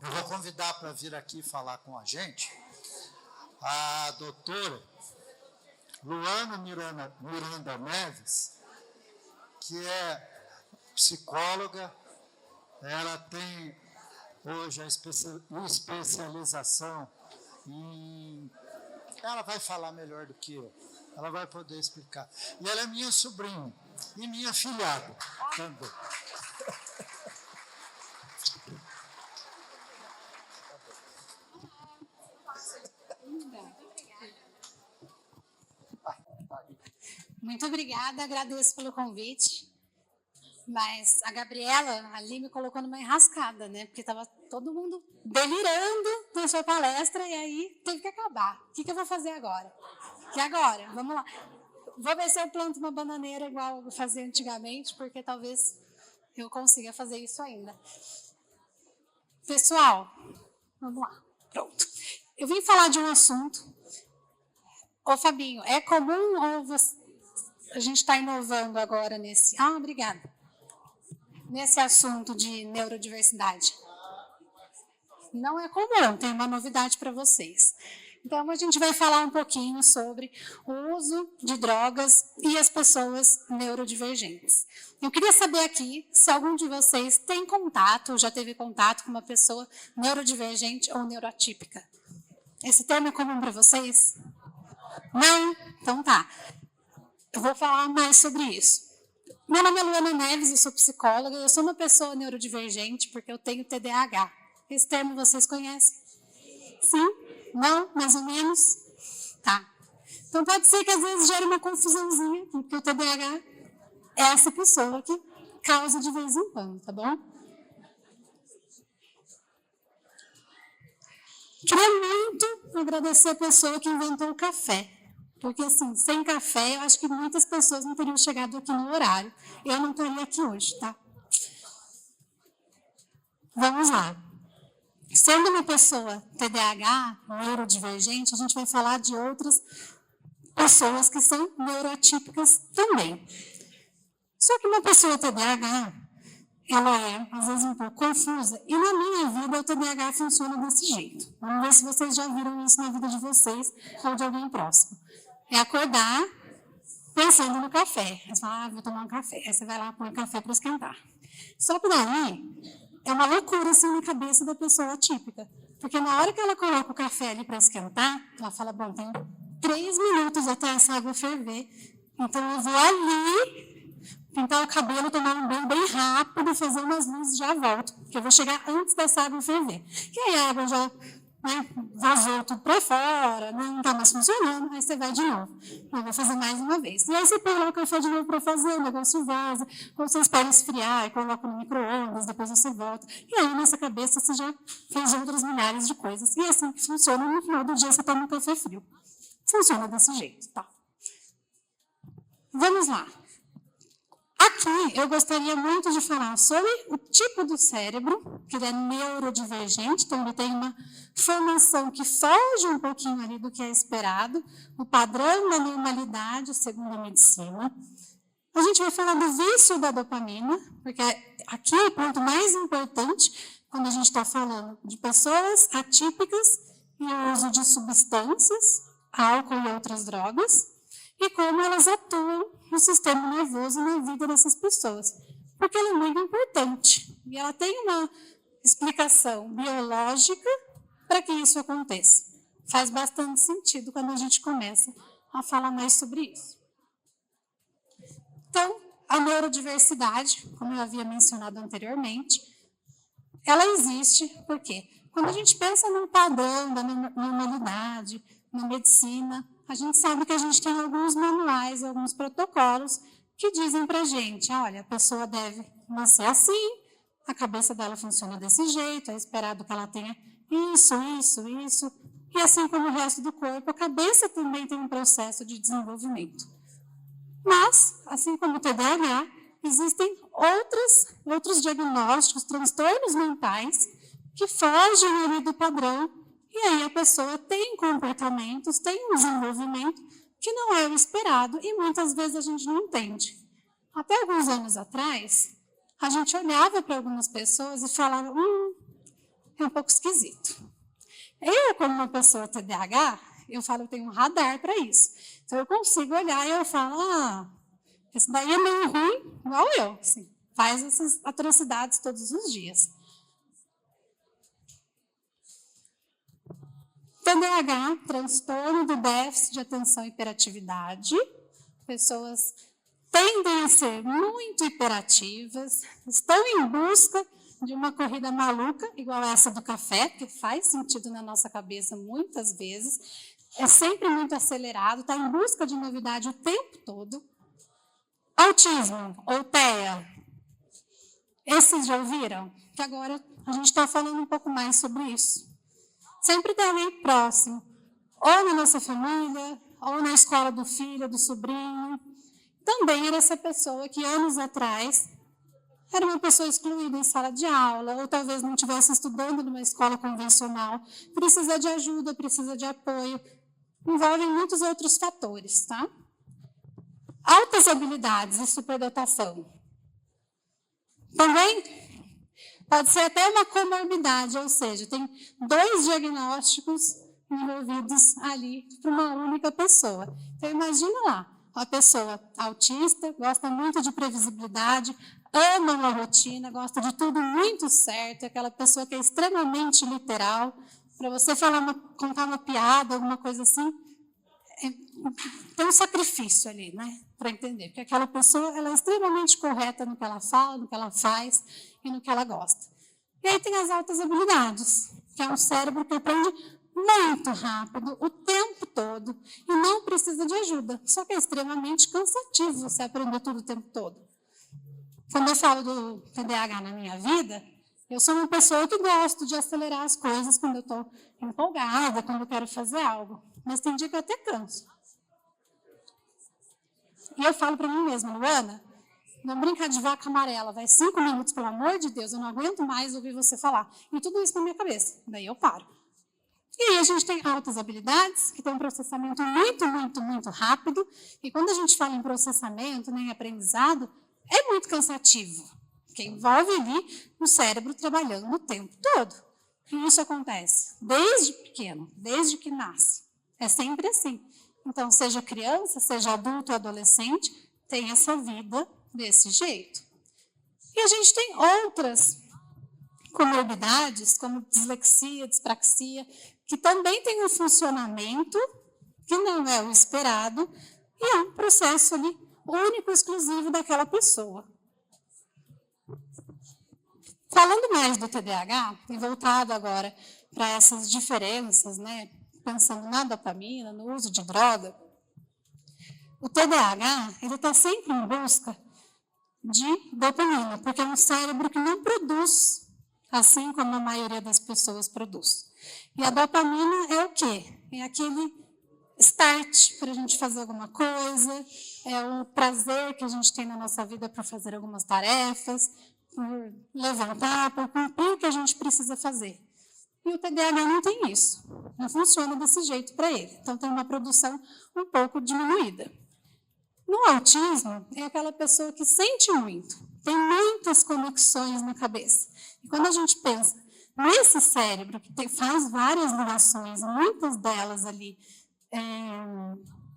Eu vou convidar para vir aqui falar com a gente a doutora Luana Miranda Neves, que é psicóloga. Ela tem hoje a especialização em... Ela vai falar melhor do que eu. Ela vai poder explicar. E ela é minha sobrinha e minha filhada também. Muito obrigada, agradeço pelo convite. Mas a Gabriela ali me colocou numa enrascada, né? Porque estava todo mundo delirando na sua palestra e aí teve que acabar. O que eu vou fazer agora? E agora? Vamos lá. Vou ver se eu planto uma bananeira igual eu fazia antigamente, porque talvez eu consiga fazer isso ainda. Pessoal, vamos lá. Pronto. Eu vim falar de um assunto. Ô, Fabinho, é comum ou a gente está inovando agora nesse... Ah, obrigada. Nesse assunto de neurodiversidade? Não é comum, tem uma novidade para vocês. Então, a gente vai falar um pouquinho sobre o uso de drogas e as pessoas neurodivergentes. Eu queria saber aqui se algum de vocês tem contato, já teve contato com uma pessoa neurodivergente ou neuroatípica. Esse termo é comum para vocês? Não? Então tá. Eu vou falar mais sobre isso. Meu nome é Luana Neves, eu sou psicóloga, eu sou uma pessoa neurodivergente porque eu tenho TDAH. Esse termo vocês conhecem? Sim? Não? Mais ou menos? Tá. Então pode ser que às vezes gere uma confusãozinha, porque o TDAH é essa pessoa que causa de vez em quando, tá bom? Queria muito agradecer a pessoa que inventou o café. Porque, assim, sem café, eu acho que muitas pessoas não teriam chegado aqui no horário. Eu não estaria aqui hoje, tá? Vamos lá. Sendo uma pessoa TDAH, neurodivergente, a gente vai falar de outras pessoas que são neuroatípicas também. Só que uma pessoa TDAH, ela é, às vezes, um pouco confusa. E na minha vida, o TDAH funciona desse jeito. Vamos ver se vocês já viram isso na vida de vocês ou de alguém próximo. É acordar pensando no café. Você fala, vou tomar um café. Aí você vai lá, põe o café para esquentar. Só que daí, é uma loucura assim na cabeça da pessoa atípica. Porque na hora que ela coloca o café ali para esquentar, ela fala, bom, tem 3 minutos até essa água ferver. Então eu vou ali, pintar o cabelo, tomar um banho bem rápido, fazer umas luzes e já volto. Porque eu vou chegar antes dessa água ferver. E aí a água já... vazou tudo para fora, não está mais funcionando, aí você vai de novo. Eu vou fazer mais uma vez. E aí você põe lá o café de novo para fazer, o negócio vaza, ou você espera esfriar e coloca no micro-ondas, depois você volta. E aí, nessa cabeça, você já fez outras milhares de coisas. E é assim que funciona, no final do dia você toma um café frio. Funciona desse jeito, tá? Vamos lá. Aqui, eu gostaria muito de falar sobre o tipo do cérebro, que ele é neurodivergente, então ele tem uma formação que foge um pouquinho ali do que é esperado, o padrão da normalidade, segundo a medicina. A gente vai falar do vício da dopamina, porque aqui é o ponto mais importante quando a gente está falando de pessoas atípicas e o uso de substâncias, álcool e outras drogas, e como elas atuam no sistema nervoso e na vida dessas pessoas. Porque ela é muito importante. E ela tem uma explicação biológica para que isso aconteça. Faz bastante sentido quando a gente começa a falar mais sobre isso. Então, a neurodiversidade, como eu havia mencionado anteriormente, ela existe porque quando a gente pensa no padrão da normalidade, na medicina, a gente sabe que a gente tem alguns manuais, alguns protocolos que dizem para a gente, olha, a pessoa deve nascer assim, a cabeça dela funciona desse jeito, é esperado que ela tenha isso, e assim como o resto do corpo, a cabeça também tem um processo de desenvolvimento. Mas, assim como o TDAH, existem outros diagnósticos, transtornos mentais, que fogem ali do padrão. E aí a pessoa tem comportamentos, tem um desenvolvimento que não é o esperado e muitas vezes a gente não entende. Até alguns anos atrás, a gente olhava para algumas pessoas e falava, é um pouco esquisito. Eu, como uma pessoa TDAH, eu falo, eu tenho um radar para isso. Então, eu consigo olhar e eu falo, esse daí é meio ruim, igual eu, assim, faz essas atrocidades todos os dias. TDAH, transtorno do déficit de atenção e hiperatividade. Pessoas tendem a ser muito hiperativas, estão em busca de uma corrida maluca, igual essa do café, que faz sentido na nossa cabeça muitas vezes, é sempre muito acelerado, está em busca de novidade o tempo todo. Autismo, ou TEA, esses já ouviram? Que agora a gente está falando um pouco mais sobre isso. Sempre tem alguém próximo, ou na nossa família, ou na escola do filho, do sobrinho. Também era essa pessoa que anos atrás era uma pessoa excluída em sala de aula, ou talvez não estivesse estudando numa escola convencional, precisa de ajuda, precisa de apoio, envolvem muitos outros fatores, tá? Altas habilidades e superdotação. Também pode ser até uma comorbidade, ou seja, tem 2 diagnósticos envolvidos ali para uma única pessoa. Então, imagina lá, uma pessoa autista, gosta muito de previsibilidade, ama uma rotina, gosta de tudo muito certo, aquela pessoa que é extremamente literal. Para você contar uma piada, alguma coisa assim, tem um sacrifício ali, né, para entender. Porque aquela pessoa ela é extremamente correta no que ela fala, no que ela faz e no que ela gosta. E aí tem as altas habilidades, que é um cérebro que aprende muito rápido, o tempo todo, e não precisa de ajuda. Só que é extremamente cansativo você aprender tudo o tempo todo. Quando eu falo do TDAH na minha vida, eu sou uma pessoa que gosto de acelerar as coisas quando eu estou empolgada, quando eu quero fazer algo. Mas tem dia que eu até canso. E eu falo para mim mesma, Luana, não brinca de vaca amarela, vai 5 minutos, pelo amor de Deus, eu não aguento mais ouvir você falar. E tudo isso na minha cabeça, daí eu paro. E aí a gente tem altas habilidades, que tem um processamento muito rápido, e quando a gente fala em processamento, né, em aprendizado, é muito cansativo, porque envolve ali o cérebro trabalhando o tempo todo. E isso acontece desde pequeno, desde que nasce. É sempre assim. Então, seja criança, seja adulto ou adolescente, tem essa vida desse jeito. E a gente tem outras comorbidades, como dislexia, dispraxia, que também tem um funcionamento que não é o esperado e é um processo ali único, exclusivo daquela pessoa. Falando mais do TDAH, e voltado agora para essas diferenças, né, pensando na dopamina, no uso de droga, o TDAH ele está sempre em busca de dopamina, porque é um cérebro que não produz, assim como a maioria das pessoas produz. E a dopamina é o quê? É aquele start para a gente fazer alguma coisa, é o prazer que a gente tem na nossa vida para fazer algumas tarefas, por levantar, por cumprir o que a gente precisa fazer. E o TDAH não tem isso, não funciona desse jeito para ele. Então, tem uma produção um pouco diminuída. No autismo, é aquela pessoa que sente muito, tem muitas conexões na cabeça. E quando a gente pensa nesse cérebro, que faz várias ligações, muitas delas ali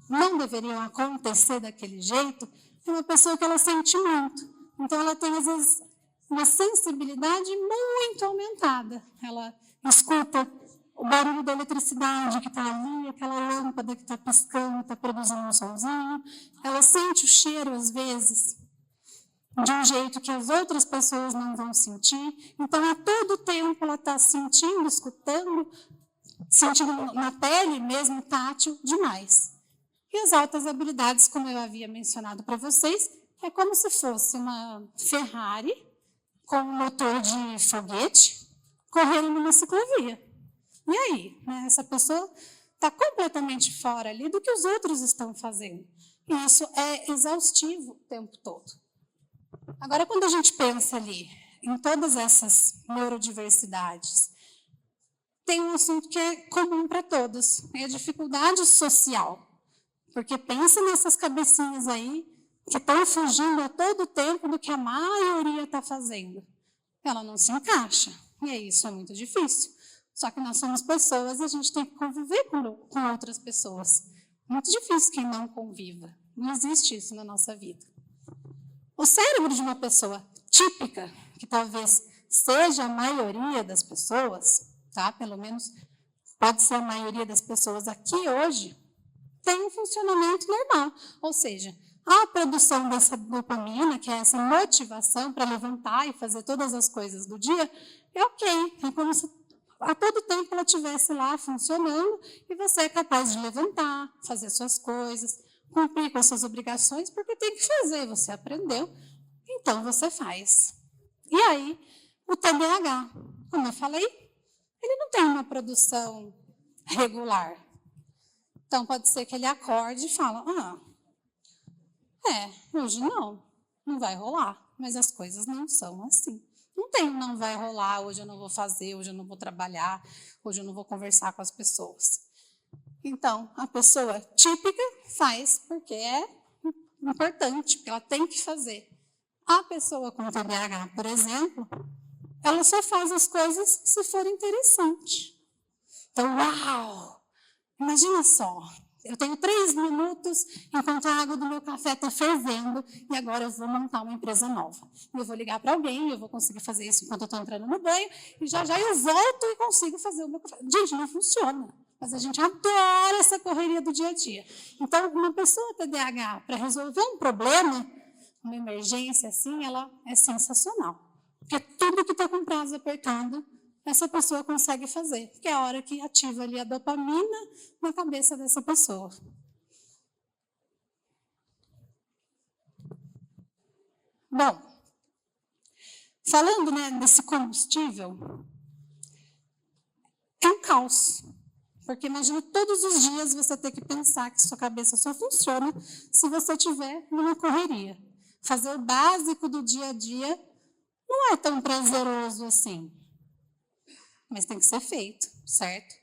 não deveriam acontecer daquele jeito, é uma pessoa que ela sente muito. Então, ela tem, às vezes, uma sensibilidade muito aumentada. Ela escuta o barulho da eletricidade que está ali, aquela lâmpada que está piscando, está produzindo um somzinho. Ela sente o cheiro, às vezes, de um jeito que as outras pessoas não vão sentir. Então, a todo tempo, ela está sentindo, escutando, sentindo na pele mesmo, tátil, demais. E as altas habilidades, como eu havia mencionado para vocês, é como se fosse uma Ferrari com um motor de foguete correndo numa ciclovia. E aí? Né? Essa pessoa está completamente fora ali do que os outros estão fazendo. E isso é exaustivo o tempo todo. Agora, quando a gente pensa ali em todas essas neurodiversidades, tem um assunto que é comum para todos, é a dificuldade social. Porque pensa nessas cabecinhas aí que estão fugindo a todo tempo do que a maioria está fazendo. Ela não se encaixa. E aí isso é muito difícil. Só que nós somos pessoas e a gente tem que conviver com outras pessoas. Muito difícil quem não conviva. Não existe isso na nossa vida. O cérebro de uma pessoa típica, que talvez seja a maioria das pessoas, tá? Pelo menos pode ser a maioria das pessoas aqui hoje, tem um funcionamento normal. Ou seja, a produção dessa dopamina, que é essa motivação para levantar e fazer todas as coisas do dia, é ok. É como se a todo tempo ela estivesse lá funcionando e você é capaz de levantar, fazer suas coisas, cumprir com as suas obrigações, porque tem que fazer, você aprendeu, então você faz. E aí, o TDAH, como eu falei, ele não tem uma produção regular. Então, pode ser que ele acorde e fala, hoje não vai rolar, mas as coisas não são assim. Não vai rolar, hoje eu não vou fazer, hoje eu não vou trabalhar, hoje eu não vou conversar com as pessoas. Então, a pessoa típica faz porque é importante, porque ela tem que fazer. A pessoa com TDAH, por exemplo, ela só faz as coisas se for interessante. Então, uau! Imagina só, eu tenho 3 minutos enquanto a água do meu café está fervendo e agora eu vou montar uma empresa nova. Eu vou ligar para alguém, eu vou conseguir fazer isso enquanto eu estou entrando no banho e já eu volto e consigo fazer o meu café. Gente, não funciona. Mas a gente adora essa correria do dia a dia. Então, uma pessoa TDAH, para resolver um problema, uma emergência assim, ela é sensacional. Porque tudo que está com prazo apertado, essa pessoa consegue fazer. Porque é a hora que ativa ali a dopamina na cabeça dessa pessoa. Bom, falando desse combustível, é um caos. Porque imagina todos os dias você ter que pensar que sua cabeça só funciona se você estiver numa correria. Fazer o básico do dia a dia não é tão prazeroso assim. Mas tem que ser feito, certo?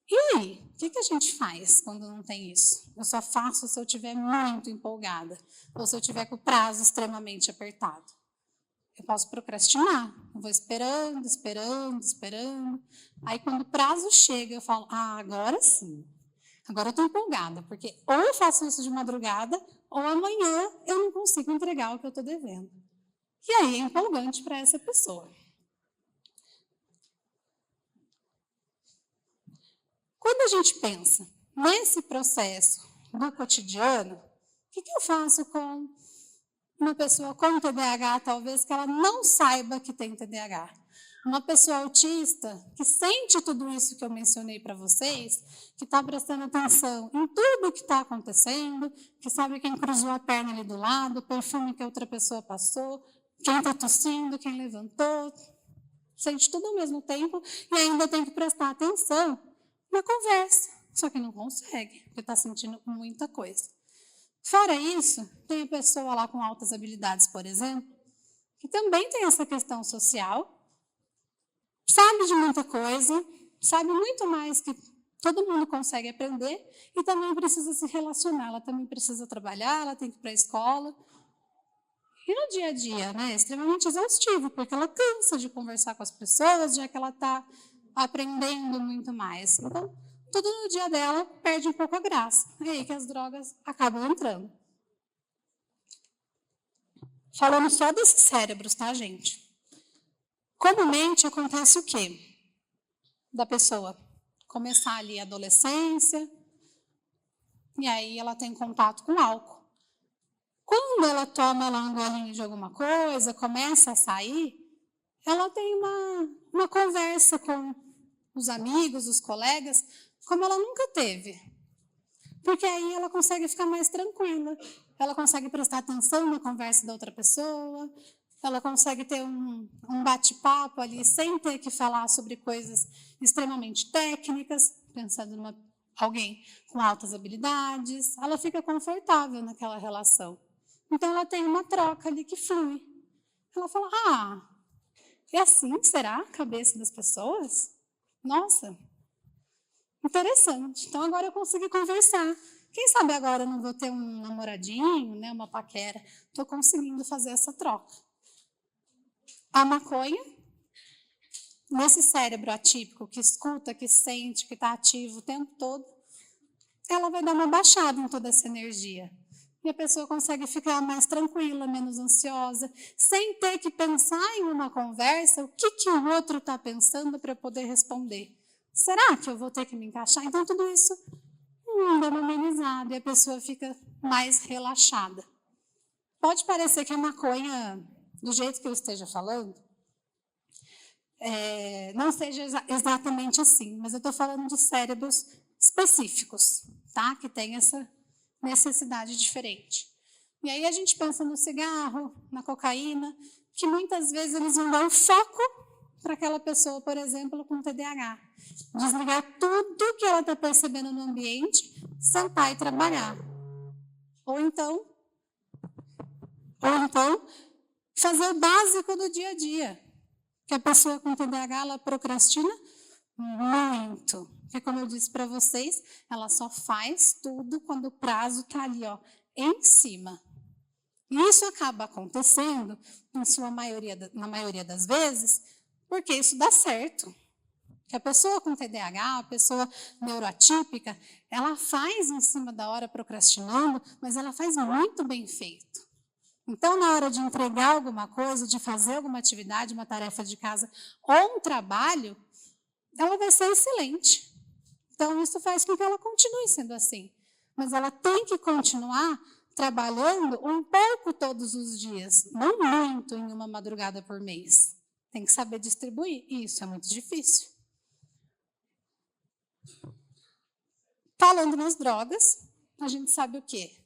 E aí, o que a gente faz quando não tem isso? Eu só faço se eu estiver muito empolgada ou se eu estiver com o prazo extremamente apertado. Eu posso procrastinar, eu vou esperando. Aí, quando o prazo chega, eu falo, agora sim. Agora eu estou empolgada, porque ou eu faço isso de madrugada, ou amanhã eu não consigo entregar o que eu estou devendo. E aí é empolgante para essa pessoa. Quando a gente pensa nesse processo do cotidiano, o que eu faço com uma pessoa com TDAH, talvez, que ela não saiba que tem TDAH? Uma pessoa autista que sente tudo isso que eu mencionei para vocês, que está prestando atenção em tudo que está acontecendo, que sabe quem cruzou a perna ali do lado, o perfume que a outra pessoa passou, quem está tossindo, quem levantou, sente tudo ao mesmo tempo e ainda tem que prestar atenção na conversa, só que não consegue, porque está sentindo muita coisa. Fora isso, tem a pessoa lá com altas habilidades, por exemplo, que também tem essa questão social, sabe de muita coisa, sabe muito mais que todo mundo consegue aprender e também precisa se relacionar, ela também precisa trabalhar, ela tem que ir para a escola. E no dia a dia, é extremamente exaustivo, porque ela cansa de conversar com as pessoas, já que ela está aprendendo muito mais. Então, tudo no dia dela perde um pouco a graça. É aí que as drogas acabam entrando. Falando só desses cérebros, tá, gente? Comumente acontece o quê? Da pessoa começar ali a adolescência, e aí ela tem contato com álcool. Quando ela toma lá um golinho de alguma coisa, começa a sair, ela tem uma conversa com os amigos, os colegas, como ela nunca teve. Porque aí ela consegue ficar mais tranquila, ela consegue prestar atenção na conversa da outra pessoa, ela consegue ter um bate-papo ali sem ter que falar sobre coisas extremamente técnicas, pensando em alguém com altas habilidades, ela fica confortável naquela relação. Então, ela tem uma troca ali que flui. Ela fala, é assim que será a cabeça das pessoas? Nossa, interessante. Então, agora eu consegui conversar. Quem sabe agora eu não vou ter um namoradinho, uma paquera. Estou conseguindo fazer essa troca. A maconha nesse cérebro atípico, que escuta, que sente, que está ativo o tempo todo, ela vai dar uma baixada em toda essa energia. E a pessoa consegue ficar mais tranquila, menos ansiosa, sem ter que pensar em uma conversa, o que o outro está pensando para poder responder. Será que eu vou ter que me encaixar? Então, tudo isso dá uma amenizada e a pessoa fica mais relaxada. Pode parecer que a maconha, do jeito que eu esteja falando, não seja exatamente assim, mas eu estou falando de cérebros específicos, tá? Que tem essa necessidade diferente. E aí a gente pensa no cigarro, na cocaína, que muitas vezes eles vão dar um foco para aquela pessoa, por exemplo, com TDAH. Desligar tudo que ela está percebendo no ambiente, sentar e trabalhar. Ou então, fazer o básico do dia a dia. Que a pessoa com TDAH, ela procrastina muito. Porque, como eu disse para vocês, ela só faz tudo quando o prazo está ali, ó, em cima. E isso acaba acontecendo, na maioria das vezes, porque isso dá certo. Que a pessoa com TDAH, a pessoa neuroatípica, ela faz em cima da hora procrastinando, mas ela faz muito bem feito. Então, na hora de entregar alguma coisa, de fazer alguma atividade, uma tarefa de casa ou um trabalho, ela vai ser excelente. Então, isso faz com que ela continue sendo assim. Mas ela tem que continuar trabalhando um pouco todos os dias, não muito em uma madrugada por mês. Tem que saber distribuir, e isso é muito difícil. Falando nas drogas, a gente sabe o quê?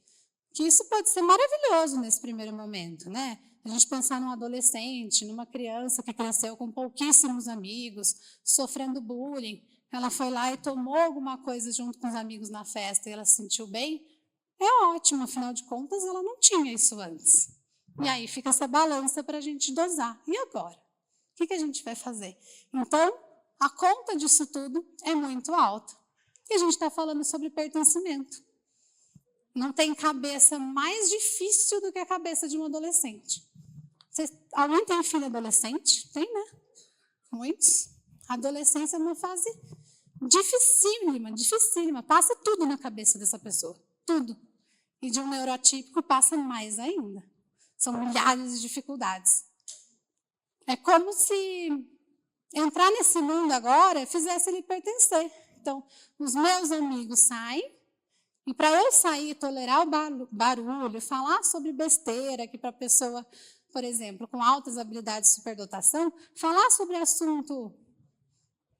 Que isso pode ser maravilhoso nesse primeiro momento, né? A gente pensar num adolescente, numa criança que cresceu com pouquíssimos amigos, sofrendo bullying, ela foi lá e tomou alguma coisa junto com os amigos na festa e ela se sentiu bem, é ótimo, afinal de contas, ela não tinha isso antes. E aí fica essa balança para a gente dosar. E agora? O que a gente vai fazer? Então, a conta disso tudo é muito alta. E a gente está falando sobre pertencimento. Não tem cabeça mais difícil do que a cabeça de um adolescente. Alguém tem filho adolescente? Tem, né? Muitos. A adolescência é uma fase dificílima. Passa tudo na cabeça dessa pessoa. Tudo. E de um neurotípico passa mais ainda. São milhares de dificuldades. É como se entrar nesse mundo agora fizesse ele pertencer. Então, os meus amigos saem, e para eu sair e tolerar o barulho, falar sobre besteira, que para a pessoa, por exemplo, com altas habilidades de superdotação, falar sobre assunto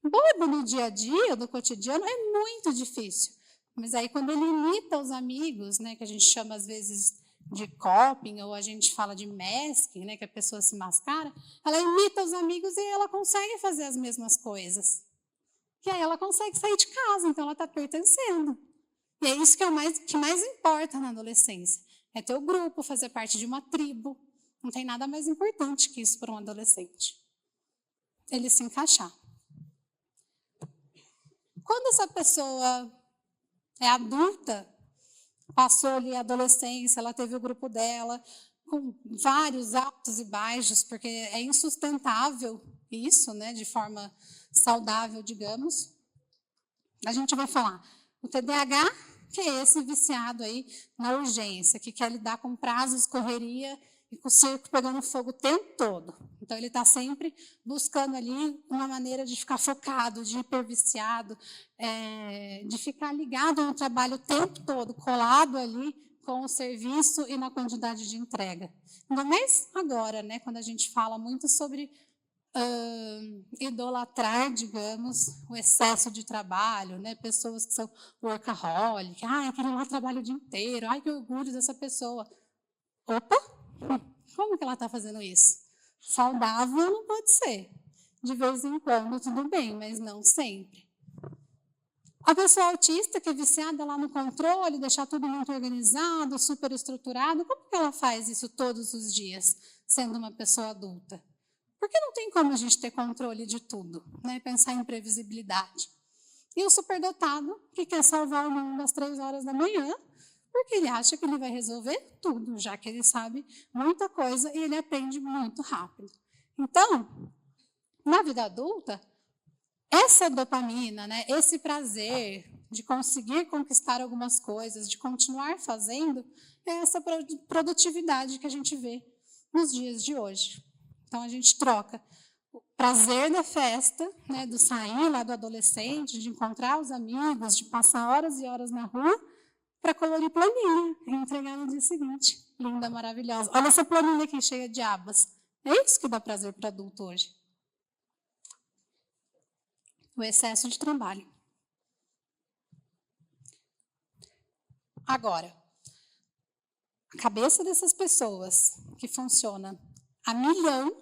bobo no dia a dia, do cotidiano, é muito difícil. Mas aí quando ele imita os amigos, né, que a gente chama às vezes de coping, ou a gente fala de masking, né, que a pessoa se mascara, ela imita os amigos e ela consegue fazer as mesmas coisas. E aí ela consegue sair de casa, então ela está pertencendo. E é isso que mais importa na adolescência. É ter o grupo, fazer parte de uma tribo. Não tem nada mais importante que isso para um adolescente. Ele se encaixar. Quando essa pessoa é adulta, passou ali a adolescência, ela teve o grupo dela, com vários altos e baixos, porque é insustentável isso, né, de forma saudável, digamos. A gente vai falar o TDAH, que é esse viciado aí na urgência, que quer lidar com prazos, correria e com o circo pegando fogo o tempo todo. Então, ele está sempre buscando ali uma maneira de ficar focado, de hiperviciado, de ficar ligado no trabalho o tempo todo, colado ali com o serviço e na quantidade de entrega. Ainda mais agora, né, quando a gente fala muito sobre idolatrar, digamos, o excesso de trabalho, né? Pessoas que são workaholic, aquele lá trabalha o dia inteiro, que orgulho dessa pessoa. Opa, como que ela está fazendo isso? Saudável não pode ser. De vez em quando, tudo bem, mas não sempre. A pessoa autista, que é viciada lá no controle, deixar tudo muito organizado, super estruturado, como que ela faz isso todos os dias, sendo uma pessoa adulta? Porque não tem como a gente ter controle de tudo, né? Pensar em previsibilidade. E o superdotado, que quer salvar o mundo às 3 horas da manhã, porque ele acha que ele vai resolver tudo, já que ele sabe muita coisa e ele aprende muito rápido. Então, Na vida adulta, essa dopamina, né, esse prazer de conseguir conquistar algumas coisas, de continuar fazendo, é essa produtividade que a gente vê nos dias de hoje. Então, a gente troca o prazer da festa, né, do sair lá do adolescente, de encontrar os amigos, de passar horas e horas na rua, para colorir planilha e entregar no dia seguinte. Linda, maravilhosa. Olha essa planilha aqui cheia de abas. É isso que dá prazer para adulto hoje. O excesso de trabalho. Agora, a cabeça dessas pessoas que funciona a milhão,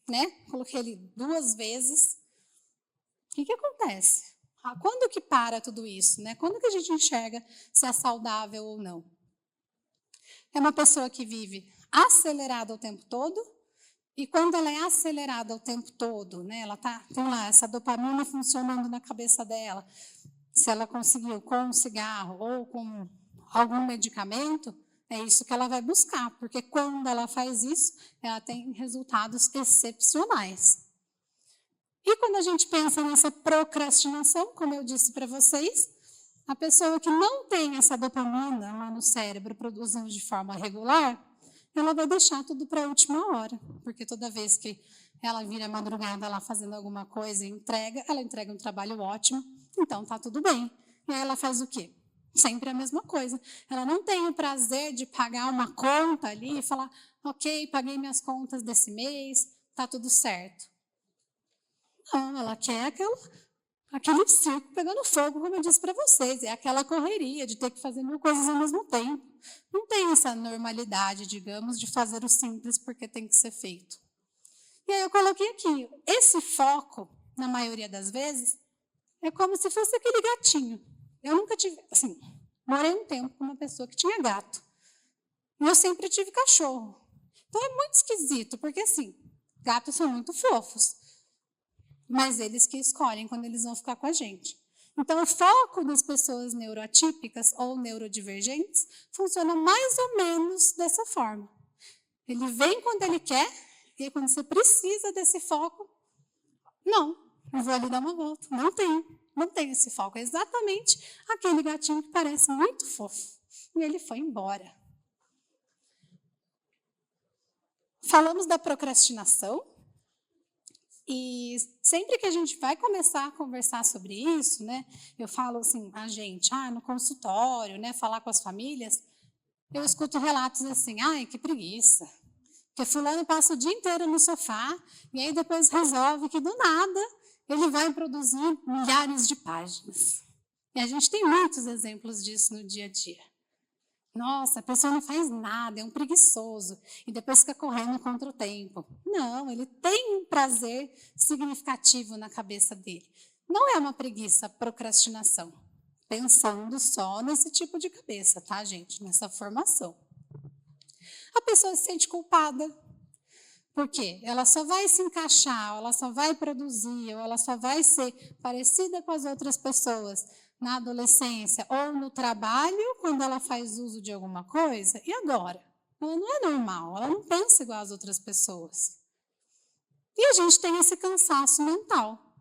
né? Coloquei ali 2 vezes. O que acontece? Quando que para tudo isso, né? Quando que a gente enxerga se é saudável ou não? É uma pessoa que vive acelerada o tempo todo, e quando ela é acelerada o tempo todo, né? Ela tem lá essa dopamina funcionando na cabeça dela. Se ela conseguiu com um cigarro ou com algum medicamento, é isso que ela vai buscar, porque quando ela faz isso, ela tem resultados excepcionais. E quando a gente pensa nessa procrastinação, como eu disse para vocês, a pessoa que não tem essa dopamina lá no cérebro produzindo de forma regular, ela vai deixar tudo para a última hora, porque toda vez que ela vira madrugada lá fazendo alguma coisa e ela entrega um trabalho ótimo, então tá tudo bem. E aí ela faz o quê? Sempre a mesma coisa. Ela não tem o prazer de pagar uma conta ali e falar, ok, paguei minhas contas desse mês, tá tudo certo. Não, ela quer aquele circo pegando fogo, como eu disse para vocês, é aquela correria de ter que fazer 1000 coisas ao mesmo tempo. Não tem essa normalidade, digamos, de fazer o simples porque tem que ser feito. E aí eu coloquei aqui, esse foco, na maioria das vezes, é como se fosse aquele gatinho. Eu nunca tive, assim, morei um tempo com uma pessoa que tinha gato. E eu sempre tive cachorro. Então é muito esquisito, porque assim, gatos são muito fofos. Mas eles que escolhem quando eles vão ficar com a gente. Então, o foco das pessoas neuroatípicas ou neurodivergentes funciona mais ou menos dessa forma. Ele vem quando ele quer, e aí, quando você precisa desse foco, não, eu vou ali dar uma volta. Não tem esse foco. É exatamente aquele gatinho que parece muito fofo. E ele foi embora. Falamos da procrastinação. E sempre que a gente vai começar a conversar sobre isso, né, eu falo assim, a gente, no consultório, né, falar com as famílias, eu escuto relatos assim, ai, que preguiça, porque fulano passa o dia inteiro no sofá e aí depois resolve que do nada ele vai produzir milhares de páginas. E a gente tem muitos exemplos disso no dia a dia. Nossa, a pessoa não faz nada, é um preguiçoso, e depois fica correndo contra o tempo. Não, ele tem um prazer significativo na cabeça dele. Não é uma preguiça, a procrastinação. Pensando só nesse tipo de cabeça, tá, gente? Nessa formação. A pessoa se sente culpada. Por quê? Ela só vai se encaixar, ela só vai produzir, ou ela só vai ser parecida com as outras pessoas na adolescência ou no trabalho, quando ela faz uso de alguma coisa, e agora? Ela não é normal, ela não pensa igual às outras pessoas. E a gente tem esse cansaço mental,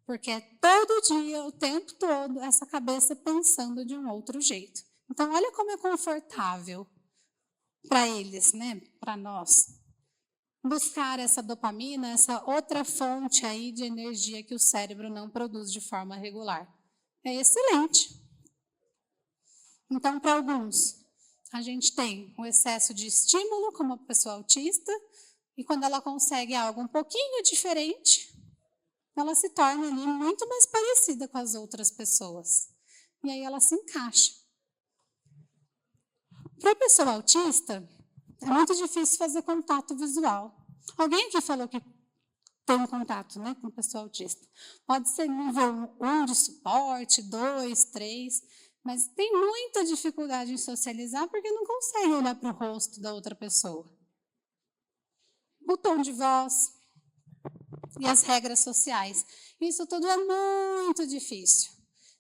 porque é todo dia, o tempo todo, essa cabeça pensando de um outro jeito. Então, olha como é confortável para eles, né? Para nós, buscar essa dopamina, essa outra fonte aí de energia que o cérebro não produz de forma regular. É excelente. Então, para alguns, a gente tem o excesso de estímulo, como a pessoa autista, e quando ela consegue algo um pouquinho diferente, ela se torna ali muito mais parecida com as outras pessoas. E aí ela se encaixa. Para a pessoa autista, é muito difícil fazer contato visual. Alguém aqui falou que tem um contato, né, com a pessoa autista. Pode ser nível 1 de suporte, 2, 3, mas tem muita dificuldade em socializar porque não consegue olhar para o rosto da outra pessoa. O tom de voz e as regras sociais. Isso tudo é muito difícil.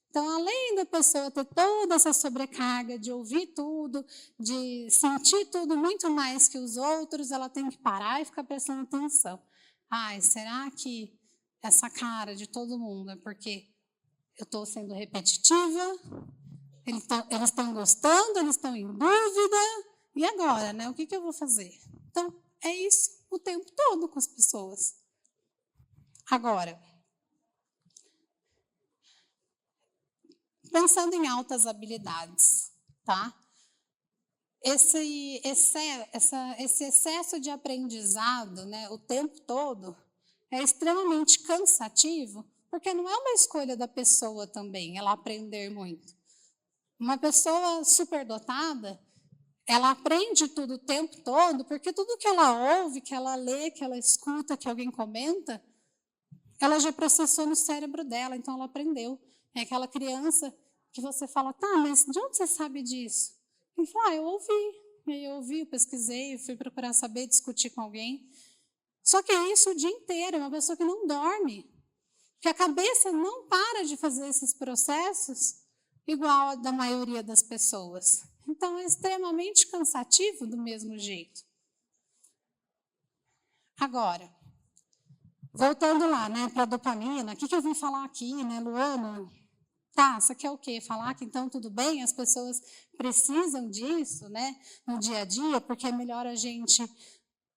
Então, além da pessoa ter toda essa sobrecarga de ouvir tudo, de sentir tudo muito mais que os outros, ela tem que parar e ficar prestando atenção. Ai, será que essa cara de todo mundo é porque eu estou sendo repetitiva? Eles estão gostando, eles estão em dúvida? E agora, né? O que eu vou fazer? Então, é isso o tempo todo com as pessoas. Agora, pensando em altas habilidades, tá? Esse excesso de aprendizado, né, o tempo todo, é extremamente cansativo, porque não é uma escolha da pessoa também, ela aprender muito. Uma pessoa superdotada, ela aprende tudo o tempo todo, porque tudo que ela ouve, que ela lê, que ela escuta, que alguém comenta, ela já processou no cérebro dela, então ela aprendeu. É aquela criança que você fala, tá, mas de onde você sabe disso? Ele fala, eu ouvi, eu pesquisei, eu fui procurar saber, discutir com alguém. Só que é isso o dia inteiro, é uma pessoa que não dorme, que a cabeça não para de fazer esses processos igual a da maioria das pessoas. Então, é extremamente cansativo do mesmo jeito. Agora, voltando lá, né, para a dopamina, o que eu vim falar aqui, né, Luana? Tá, você quer o quê? Falar que então tudo bem, as pessoas precisam disso, né, no dia a dia, porque é melhor a gente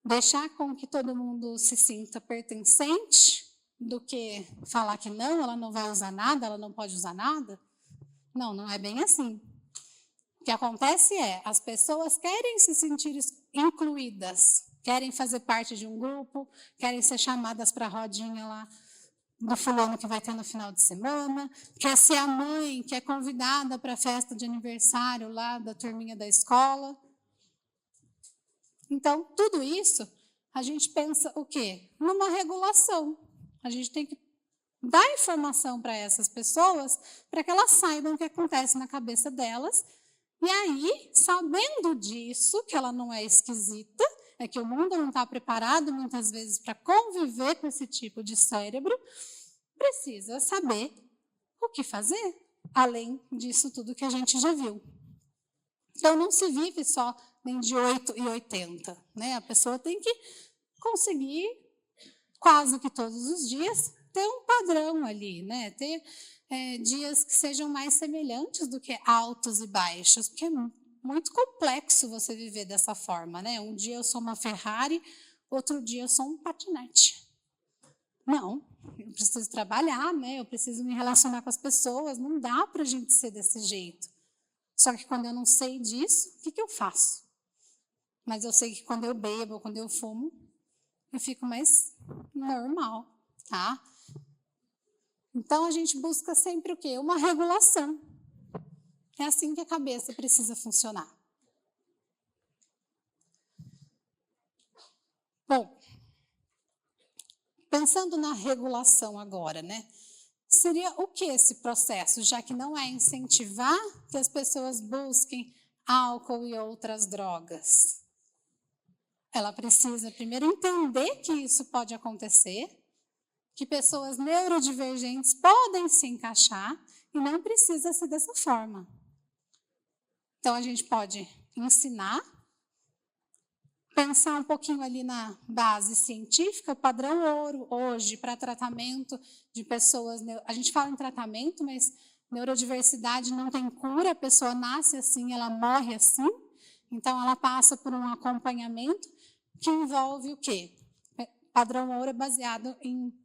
deixar com que todo mundo se sinta pertencente do que falar que não, ela não vai usar nada, ela não pode usar nada? Não, não é bem assim. O que acontece é, as pessoas querem se sentir incluídas, querem fazer parte de um grupo, querem ser chamadas para a rodinha lá do fulano que vai ter no final de semana, quer ser a mãe, que é convidada para a festa de aniversário lá da turminha da escola. Então, tudo isso, a gente pensa o quê? Numa regulação. A gente tem que dar informação para essas pessoas, para que elas saibam o que acontece na cabeça delas. E aí, sabendo disso, que ela não é esquisita, é que o mundo não está preparado muitas vezes para conviver com esse tipo de cérebro, precisa saber o que fazer, além disso tudo que a gente já viu. Então, não se vive só nem de 8 e 80, né? A pessoa tem que conseguir, quase que todos os dias, ter um padrão ali, né? Ter dias que sejam mais semelhantes do que altos e baixos, porque é muito complexo você viver dessa forma, né? Um dia eu sou uma Ferrari, outro dia eu sou um patinete. Não, eu preciso trabalhar, né? Eu preciso me relacionar com as pessoas, não dá para a gente ser desse jeito. Só que quando eu não sei disso, o que eu faço? Mas eu sei que quando eu bebo, quando eu fumo, eu fico mais normal, tá? Então, a gente busca sempre o quê? Uma regulação. É assim que a cabeça precisa funcionar. Bom, pensando na regulação agora, né? Seria o que esse processo, já que não é incentivar que as pessoas busquem álcool e outras drogas? Ela precisa primeiro entender que isso pode acontecer, que pessoas neurodivergentes podem se encaixar e não precisa ser dessa forma. Então, a gente pode ensinar, pensar um pouquinho ali na base científica, o padrão ouro hoje para tratamento de pessoas. A gente fala em tratamento, mas neurodiversidade não tem cura, a pessoa nasce assim, ela morre assim. Então, ela passa por um acompanhamento que envolve o quê? Padrão ouro é baseado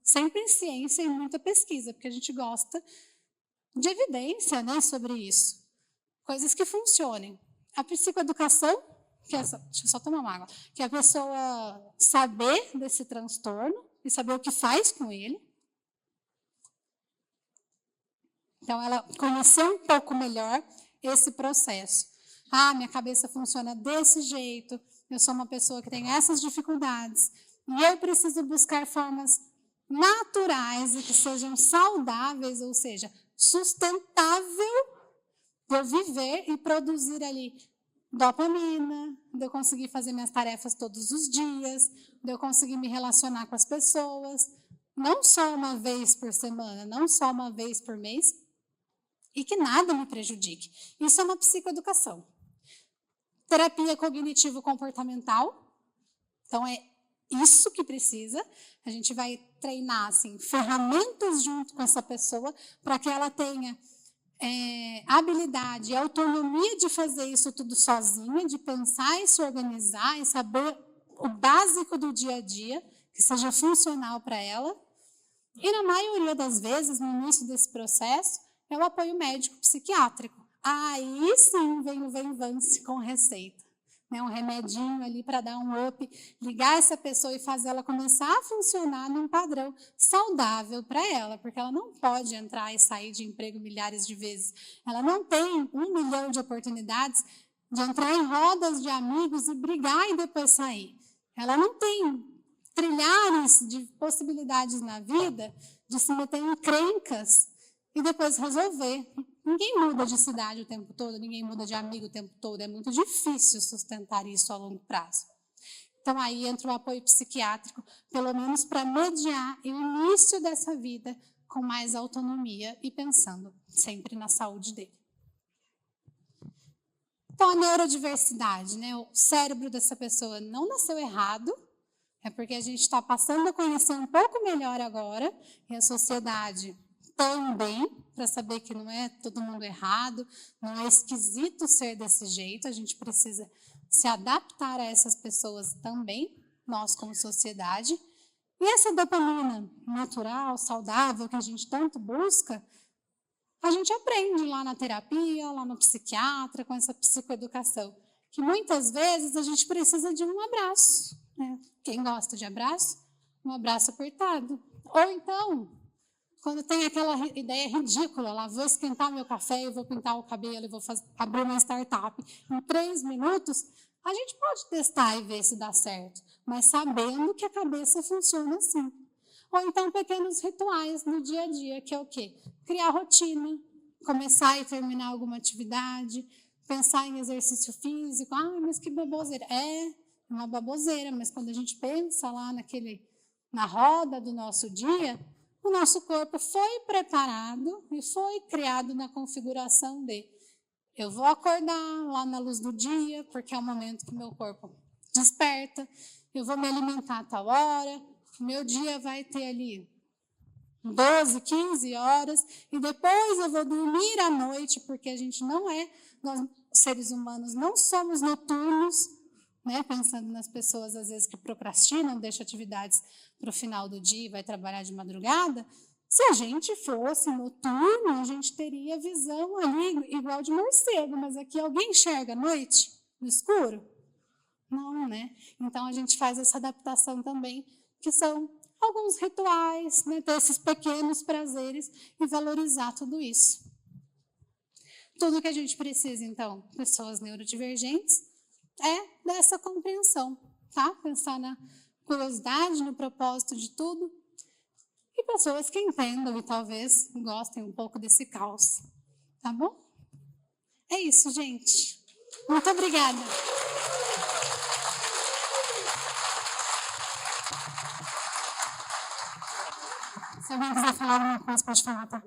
sempre em ciência e muita pesquisa, porque a gente gosta de evidência, né, sobre isso. Coisas que funcionem. A psicoeducação, deixa eu só tomar uma água, que é a pessoa saber desse transtorno e saber o que faz com ele. Então, ela conhecer um pouco melhor esse processo. Ah, minha cabeça funciona desse jeito, eu sou uma pessoa que tem essas dificuldades, e eu preciso buscar formas naturais e que sejam saudáveis, ou seja, sustentável de eu viver e produzir ali dopamina, de eu conseguir fazer minhas tarefas todos os dias, de eu conseguir me relacionar com as pessoas, não só uma vez por semana, não só uma vez por mês, e que nada me prejudique. Isso é uma psicoeducação. Terapia cognitivo-comportamental. Então, é isso que precisa. A gente vai treinar assim, ferramentas junto com essa pessoa para que ela tenha habilidade e autonomia de fazer isso tudo sozinha, de pensar e se organizar e saber o básico do dia a dia, que seja funcional para ela. E na maioria das vezes, no início desse processo, é o apoio médico-psiquiátrico. Aí sim vem o Venvance com receita. Um remedinho ali para dar um up, ligar essa pessoa e fazer ela começar a funcionar num padrão saudável para ela, porque ela não pode entrar e sair de emprego milhares de vezes. Ela não tem 1 milhão de oportunidades de entrar em rodas de amigos e brigar e depois sair. Ela não tem trilhares de possibilidades na vida de se meter em encrencas e depois resolver. Ninguém muda de cidade o tempo todo, ninguém muda de amigo o tempo todo. É muito difícil sustentar isso a longo prazo. Então, aí entra o apoio psiquiátrico, pelo menos para mediar o início dessa vida com mais autonomia e pensando sempre na saúde dele. Então, a neurodiversidade, o cérebro dessa pessoa não nasceu errado, é porque a gente está passando a conhecer um pouco melhor agora, e a sociedade também, para saber que não é todo mundo errado, não é esquisito ser desse jeito, a gente precisa se adaptar a essas pessoas também, nós como sociedade. E essa dopamina natural, saudável, que a gente tanto busca, a gente aprende lá na terapia, lá no psiquiatra, com essa psicoeducação, que muitas vezes a gente precisa de um abraço. Quem gosta de abraço? Um abraço apertado. Ou então, quando tem aquela ideia ridícula, lá vou esquentar meu café, eu vou pintar o cabelo, eu vou abrir uma startup. Em 3 minutos, a gente pode testar e ver se dá certo, mas sabendo que a cabeça funciona assim. Ou então pequenos rituais no dia a dia, que é o quê? Criar rotina, começar e terminar alguma atividade, pensar em exercício físico. Mas que baboseira. É uma baboseira, mas quando a gente pensa lá na roda do nosso dia, o nosso corpo foi preparado e foi criado na configuração de eu vou acordar lá na luz do dia, porque é o momento que meu corpo desperta, eu vou me alimentar a tal hora, meu dia vai ter ali 12, 15 horas, e depois eu vou dormir à noite, porque a gente nós seres humanos não somos noturnos, pensando nas pessoas às vezes que procrastinam, deixam atividades para o final do dia e vai trabalhar de madrugada. Se a gente fosse noturno, a gente teria visão ali igual de morcego, mas aqui alguém enxerga à noite, no escuro? Não, Então a gente faz essa adaptação também, que são alguns rituais, ter esses pequenos prazeres e valorizar tudo isso. Tudo que a gente precisa, então, pessoas neurodivergentes, é dessa compreensão, tá? Pensar na curiosidade, no propósito de tudo. E pessoas que entendam e talvez gostem um pouco desse caos, tá bom? É isso, gente. Muito obrigada. Se alguém quiser falar alguma coisa, pode falar, tá?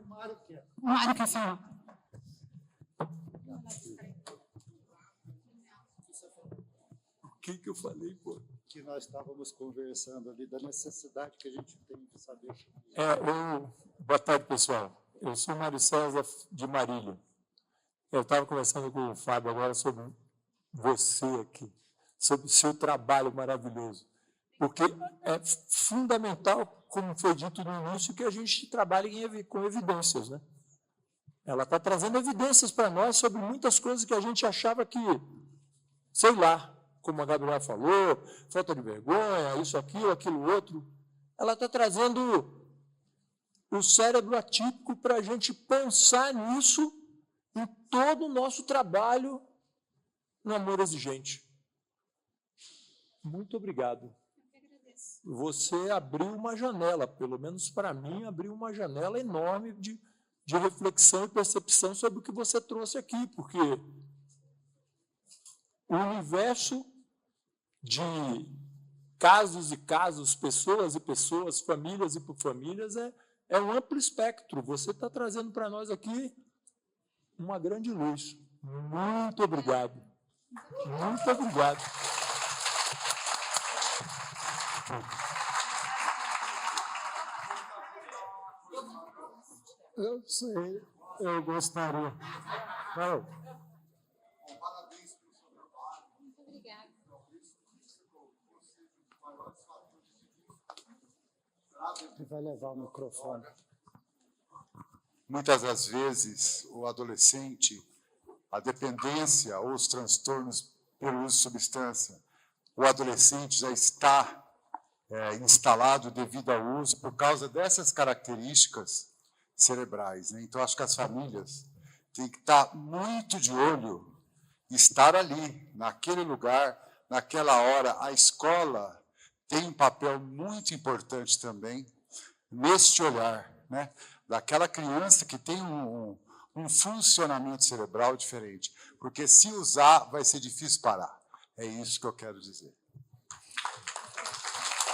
O Mário quer falar. O que eu falei, pô? Que nós estávamos conversando ali, da necessidade que a gente tem de saber. Boa tarde, pessoal. Eu sou Mário César, de Marília. Eu estava conversando com o Fábio agora sobre você aqui, sobre o seu trabalho maravilhoso. Porque é fundamental, como foi dito no início, que a gente trabalhe com evidências, Ela está trazendo evidências para nós sobre muitas coisas que a gente achava que, sei lá, como a Gabriela falou, falta de vergonha, isso, aquilo, outro. Ela está trazendo o cérebro atípico para a gente pensar nisso em todo o nosso trabalho no amor exigente. Muito obrigado. Você abriu uma janela, pelo menos para mim, abriu uma janela enorme de reflexão e percepção sobre o que você trouxe aqui, porque o universo de casos e casos, pessoas e pessoas, famílias e por famílias, é um amplo espectro. Você está trazendo para nós aqui uma grande luz. Muito obrigado. Muito obrigado. Eu sei, eu gostaria. Vai. Muito obrigada. Ele vai levar o microfone. Muitas das vezes, o adolescente, a dependência ou os transtornos pelo uso de substância, o adolescente já está instalado devido ao uso por causa dessas características cerebrais, né? Então, acho que as famílias têm que estar muito de olho, estar ali, naquele lugar, naquela hora. A escola tem um papel muito importante também neste olhar, né? Daquela criança que tem um funcionamento cerebral diferente. Porque se usar, vai ser difícil parar. É isso que eu quero dizer.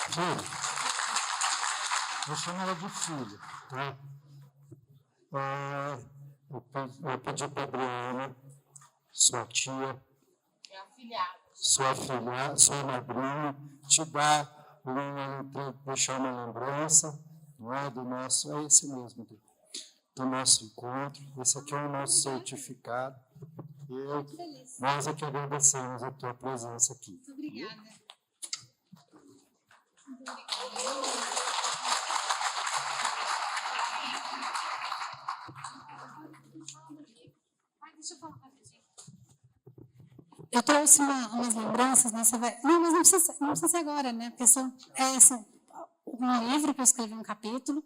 Filho, eu chamo ela de filho, tá? Eu pedi para a Adriana, sua tia, sua filha, sua madrinha, te dar para deixar uma lembrança, não é, do nosso, é esse mesmo, do nosso encontro. Esse aqui é o nosso certificado. Nós é que agradecemos a tua presença aqui. Muito obrigada. Deixa eu falar rapidinho. Eu trouxe umas lembranças, né? Você vai... Não, mas não precisa ser agora, né? Porque são um livro que eu escrevi um capítulo,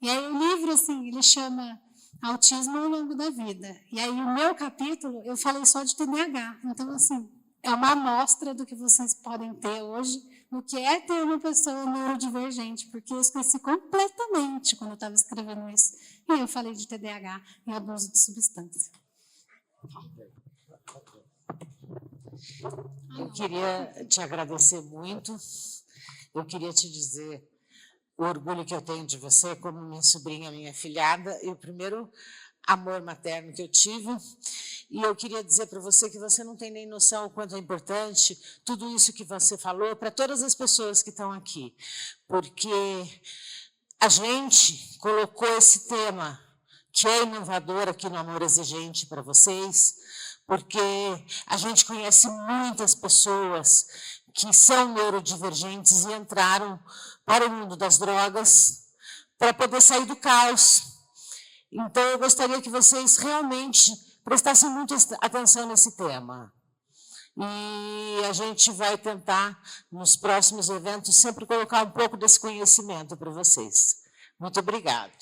e aí o livro, assim, ele chama Autismo ao Longo da Vida. E aí o meu capítulo, eu falei só de TDAH. Então, assim, é uma amostra do que vocês podem ter hoje, no que é ter uma pessoa neurodivergente, porque eu esqueci completamente quando eu estava escrevendo isso. E aí eu falei de TDAH e abuso de substância. Eu queria te agradecer muito. Eu queria te dizer o orgulho que eu tenho de você, como minha sobrinha, minha filhada, e o primeiro amor materno que eu tive. E eu queria dizer para você que você não tem nem noção o quanto é importante tudo isso que você falou para todas as pessoas que estão aqui. Porque a gente colocou esse tema, que é inovador aqui no Amor Exigente para vocês, porque a gente conhece muitas pessoas que são neurodivergentes e entraram para o mundo das drogas para poder sair do caos. Então, eu gostaria que vocês realmente prestassem muita atenção nesse tema. E a gente vai tentar, nos próximos eventos, sempre colocar um pouco desse conhecimento para vocês. Muito obrigada.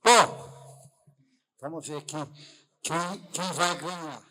Bom, vamos ver aqui quem vai ganhar.